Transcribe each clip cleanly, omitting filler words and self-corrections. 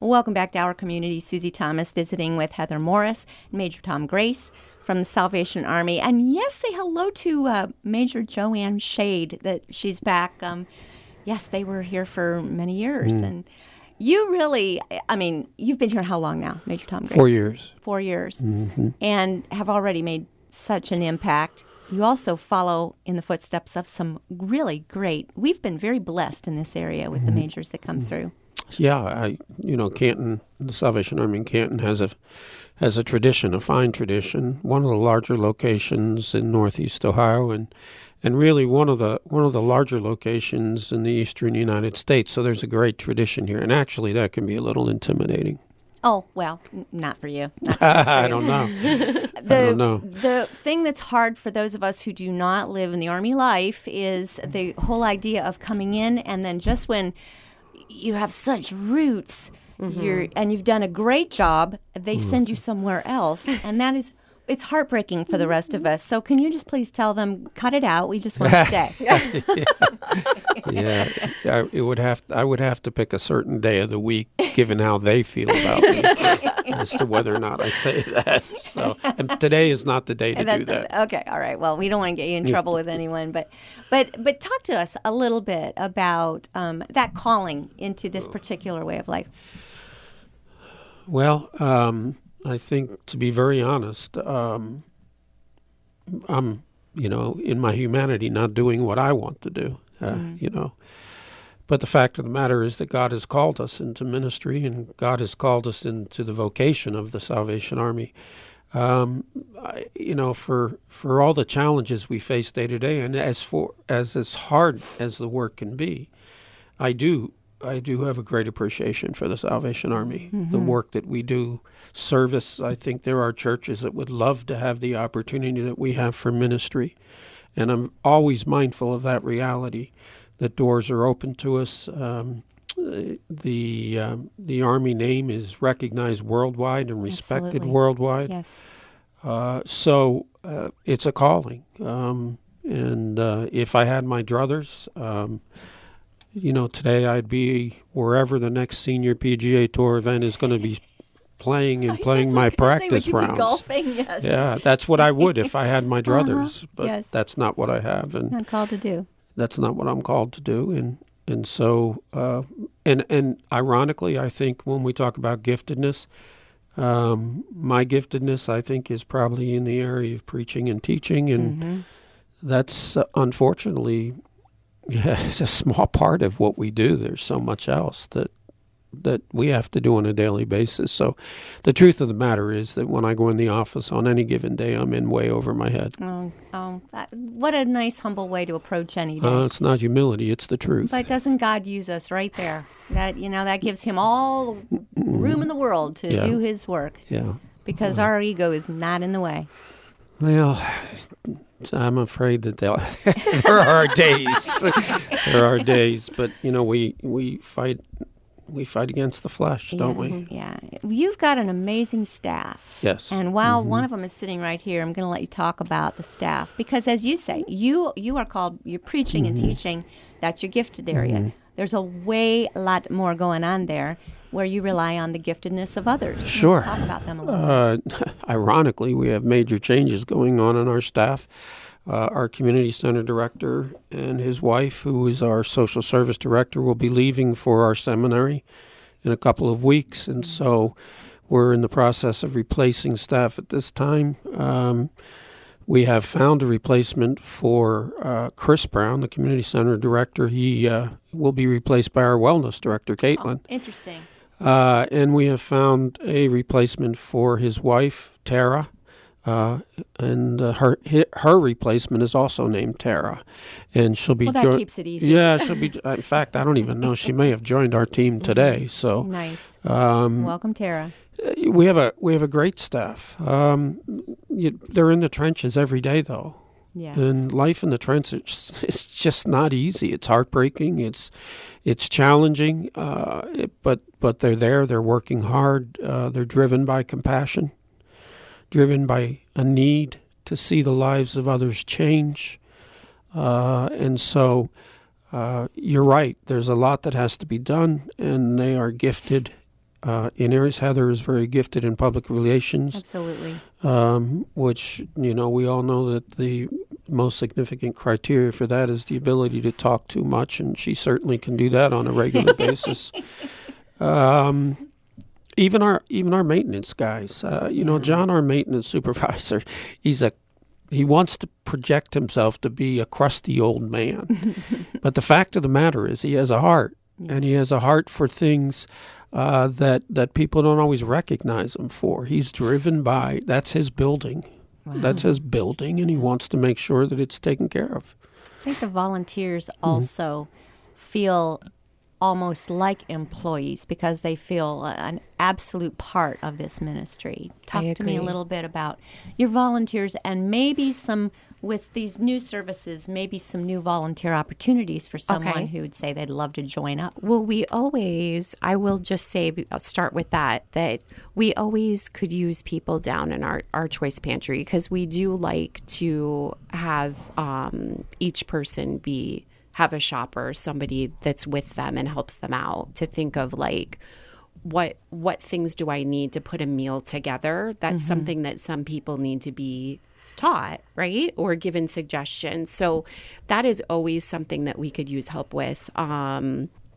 Welcome back to Our Community. Susie Thomas visiting with Heather Morris and Major Tom Grace from the Salvation Army. And yes, say hello to Major Joanne Shade, that she's back. Yes, they were here for many years. And you really, you've been here how long now, Major Tom Grace? 4 years. 4 years. And have already made such an impact. You also follow in the footsteps of some really great, we've been very blessed in this area with the majors that come through. Yeah, Canton, the Salvation Army in Canton has a tradition, a fine tradition. One of the larger locations in Northeast Ohio, and really one of the larger locations in the eastern United States. So there's a great tradition here, and actually that can be a little intimidating. Oh, well, not for you. I don't know. I don't know. The thing that's hard for those of us who do not live in the Army life is the whole idea of coming in, and then just when you have such roots, and you've done a great job, they send you somewhere else, and it's heartbreaking for the rest of us. So can you just please tell them, cut it out, we just want to stay. I would have to pick a certain day of the week, given how they feel about me, as to whether or not I say that. So, and today is not the day to do that. Okay, all right. Well, we don't want to get you in trouble with anyone, but talk to us a little bit about that calling into this particular way of life. Well, I think, to be very honest, I'm, in my humanity, not doing what I want to do, But the fact of the matter is that God has called us into ministry, and God has called us into the vocation of the Salvation Army. For all the challenges we face day to day, and as hard as the work can be, I do have a great appreciation for the Salvation Army, the work that we do, service. I think there are churches that would love to have the opportunity that we have for ministry. And I'm always mindful of that reality, that doors are open to us. The Army name is recognized worldwide and respected worldwide. Yes. So it's a calling. And if I had my druthers, today I'd be wherever the next senior PGA Tour event is going to be playing my practice rounds. Golfing, yes. Yeah, that's what I would if I had my druthers, but that's not what I have, and not called to do. That's not what I'm called to do, and so and ironically, I think when we talk about giftedness, my giftedness, I think, is probably in the area of preaching and teaching, and that's unfortunately. Yeah, it's a small part of what we do. There's so much else that we have to do on a daily basis. So the truth of the matter is that when I go in the office on any given day, I'm in way over my head. What a nice, humble way to approach any day. It's not humility, it's the truth. But doesn't God use us right there? That gives him all room in the world to do his work. Yeah. Because our ego is not in the way. Well, I'm afraid that there are days. There are days, but we fight against the flesh, don't we? Yeah. You've got an amazing staff. Yes. And while one of them is sitting right here, I'm going to let you talk about the staff, because as you say, you are called, you're preaching and teaching. That's your gifted area. There's a lot more going on there, where you rely on the giftedness of others. Sure. Talk about them a little bit. Ironically, we have major changes going on in our staff. Our community center director and his wife, who is our social service director, will be leaving for our seminary in a couple of weeks. And so we're in the process of replacing staff at this time. We have found a replacement for Chris Brown, the community center director. He will be replaced by our wellness director, Caitlin. Oh, interesting. And we have found a replacement for his wife, Tara, and her replacement is also named Tara, and she'll be. Well, that keeps it easy. Yeah, she'll be. In fact, I don't even know. She may have joined our team today. So nice. Welcome, Tara. We have a great staff. They're in the trenches every day, though. Yes. And life in the trenches, it's just not easy. It's heartbreaking. It's challenging. But they're there. They're working hard. They're driven by compassion, driven by a need to see the lives of others change. And so you're right. There's a lot that has to be done, and they are gifted in areas. Heather is very gifted in public relations. Absolutely. Which, we all know that the most significant criteria for that is the ability to talk too much, and she certainly can do that on a regular basis. Even our maintenance guys, John, our maintenance supervisor, he wants to project himself to be a crusty old man. But the fact of the matter is he has a heart, and he has a heart for things that people don't always recognize him for. He's driven by, that's his building. Wow. That's his building, and he wants to make sure that it's taken care of. I think the volunteers also feel almost like employees because they feel an absolute part of this ministry. Talk to me a little bit about your volunteers and maybe some, with these new services, maybe some new volunteer opportunities for someone who would say they'd love to join up. Well, I will just say, I'll start with that we always could use people down in our choice pantry because we do like to have each person have a shopper, somebody that's with them and helps them out, to think of like, what things do I need to put a meal together? That's something that some people need to be taught, right? Or given suggestions. So that is always something that we could use help with.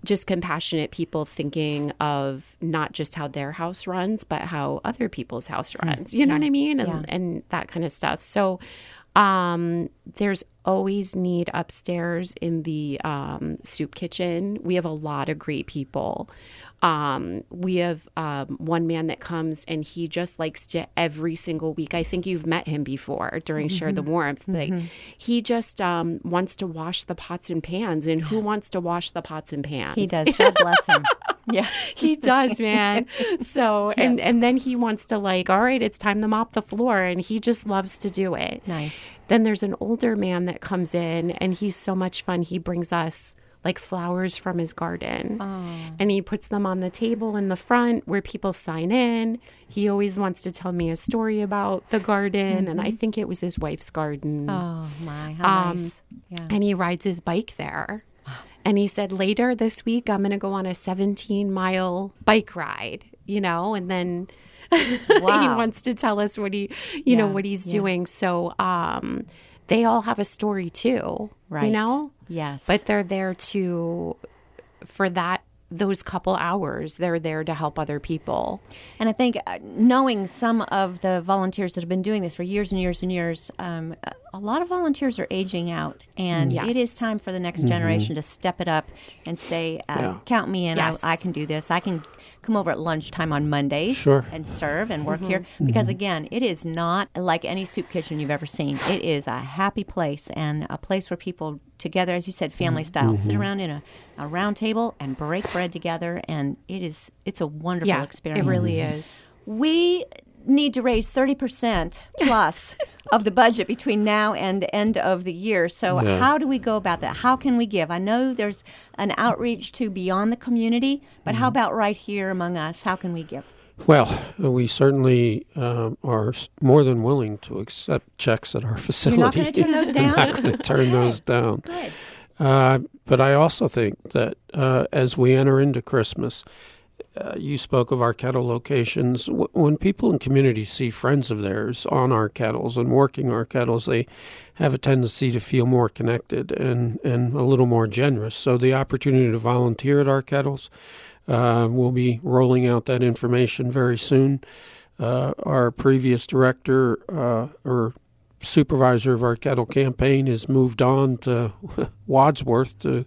Just compassionate people thinking of not just how their house runs, but how other people's house runs. You know what I mean? And that kind of stuff. So there's always need upstairs in the soup kitchen. We have a lot of great people. We have one man that comes and he just likes to every single week. I think you've met him before during Share the Warmth. Like, he just wants to wash the pots and pans. And who wants to wash the pots and pans? He does. God bless him. Yeah, he does, man. So, and then he wants to all right, it's time to mop the floor. And he just loves to do it. Nice. Then there's an older man that comes in and he's so much fun. He brings us flowers from his garden. And he puts them on the table in the front where people sign in. He always wants to tell me a story about the garden. And I think it was his wife's garden. Oh, my, how nice. Yeah. And he rides his bike there. And he said, later this week, I'm going to go on a 17-mile bike ride, and then he wants to tell us what what he's doing. So they all have a story too, right? Yes. But they're there for those couple hours, they're there to help other people. And I think knowing some of the volunteers that have been doing this for years and years and years, a lot of volunteers are aging out. And it is time for the next generation to step it up and say, count me in, I can do this. I can come over at lunchtime on Mondays and serve and work here. Because, again, it is not like any soup kitchen you've ever seen. It is a happy place and a place where people together, as you said, family style, sit around in a round table and break bread together. And it's a wonderful experience. It really is. We need to raise 30% plus of the budget between now and the end of the year. So how do we go about that? How can we give? I know there's an outreach to beyond the community, but how about right here among us? How can we give? Well, we certainly are more than willing to accept checks at our facility. You're not going to turn those down? I'm not going to turn those down. Good. But I also think that as we enter into Christmas, you spoke of our kettle locations. When people in communities see friends of theirs on our kettles and working our kettles, they have a tendency to feel more connected and a little more generous. So the opportunity to volunteer at our kettles, we'll be rolling out that information very soon. Our previous director or supervisor of our kettle campaign has moved on to Wadsworth to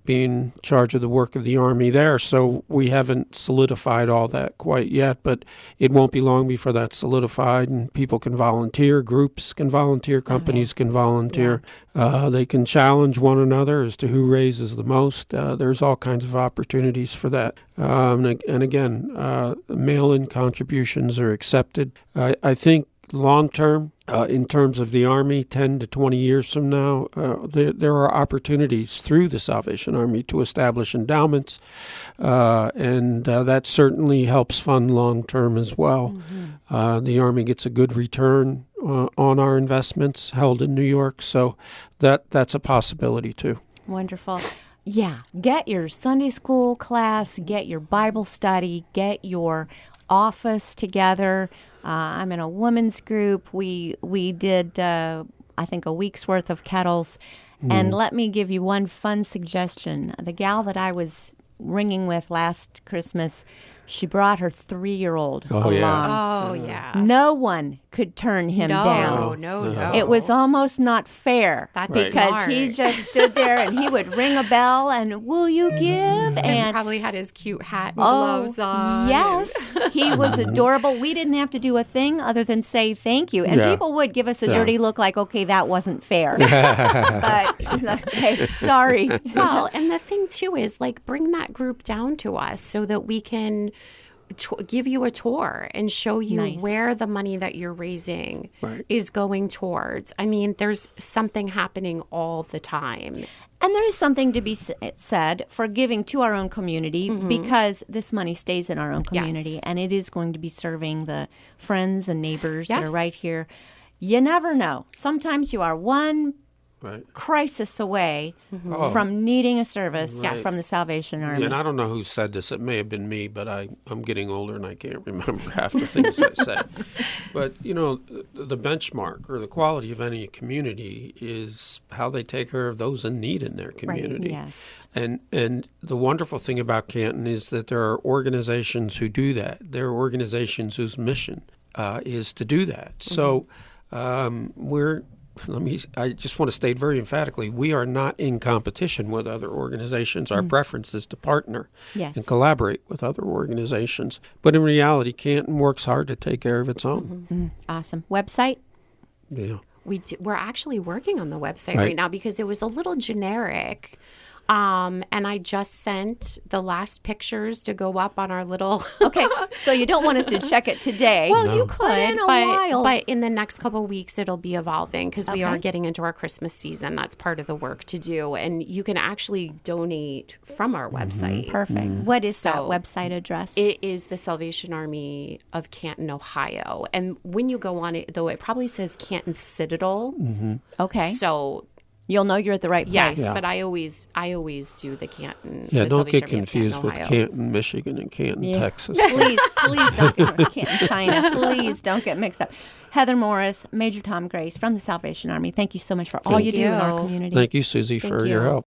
be in charge of the work of the Army there. So we haven't solidified all that quite yet, but it won't be long before that's solidified and people can volunteer, groups can volunteer, companies can volunteer. They can challenge one another as to who raises the most. There's all kinds of opportunities for that. And again, mail-in contributions are accepted. I think long-term, in terms of the Army, 10 to 20 years from now, there are opportunities through the Salvation Army to establish endowments, and that certainly helps fund long-term as well. The Army gets a good return on our investments held in New York, so that's a possibility too. Wonderful. Yeah, get your Sunday school class, get your Bible study, get your office together. I'm in a women's group. We did, I think, a week's worth of kettles. And let me give you one fun suggestion. The gal that I was ringing with last Christmas, she brought her 3-year-old Oh, along. yeah. Oh, yeah. No one could turn him down. No. It was almost not fair. That's because smart. he just stood there and he would ring a bell and, will you give? And probably had his cute hat and gloves on. Yes, he was adorable. We didn't have to do a thing other than say thank you. And Yeah. people would give us a dirty look like, okay, that wasn't fair. But she's like, hey, sorry. Well, and the thing too is like bring that group down to us so that we can give you a tour and show you Nice. where the money that you're raising Right. is going towards. I mean, there's something happening all the time. And there is something to be said for giving to our own community because this money stays in our own community Yes. and it is going to be serving the friends and neighbors that are Yes. right here. You never know. Sometimes you are one Right. crisis away Oh. from needing a service Right. from the Salvation Army. And I don't know who said this. It may have been me, but I'm getting older and I can't remember half the things I said. But, you know, the benchmark or the quality of any community is how they take care of those in need in their community. Yes. And the wonderful thing about Canton is that there are organizations who do that. There are organizations whose mission is to do that. So I just want to state very emphatically, we are not in competition with other organizations. Our preference is to partner Yes. and collaborate with other organizations. But in reality, Canton works hard to take care of its own. Awesome. Website? Yeah. We're actually working on the website Right. right now because it was a little generic. And I just sent the last pictures to go up on our little. Okay, so you don't want us to check it today. Well, you could, in a while. but in the next couple of weeks, it'll be evolving because we are Okay. getting into our Christmas season. That's part of the work to do, and you can actually donate from our website. Perfect. What is that So- website address? It is the Salvation Army of Canton, Ohio, and when you go on it, though, it probably says Canton Citadel. Okay. So You'll know you're at the right place. yes, but I always do the Canton. Yeah, the don't Salvation get Army of Canton, confused with Ohio. Canton, Michigan, and Canton, Texas. Please don't get Canton, China. Please don't get mixed up. Heather Morris, Major Tom Grace from the Salvation Army. Thank you so much for all Thank you do in our you. community. Thank you, Susie, for you. your help.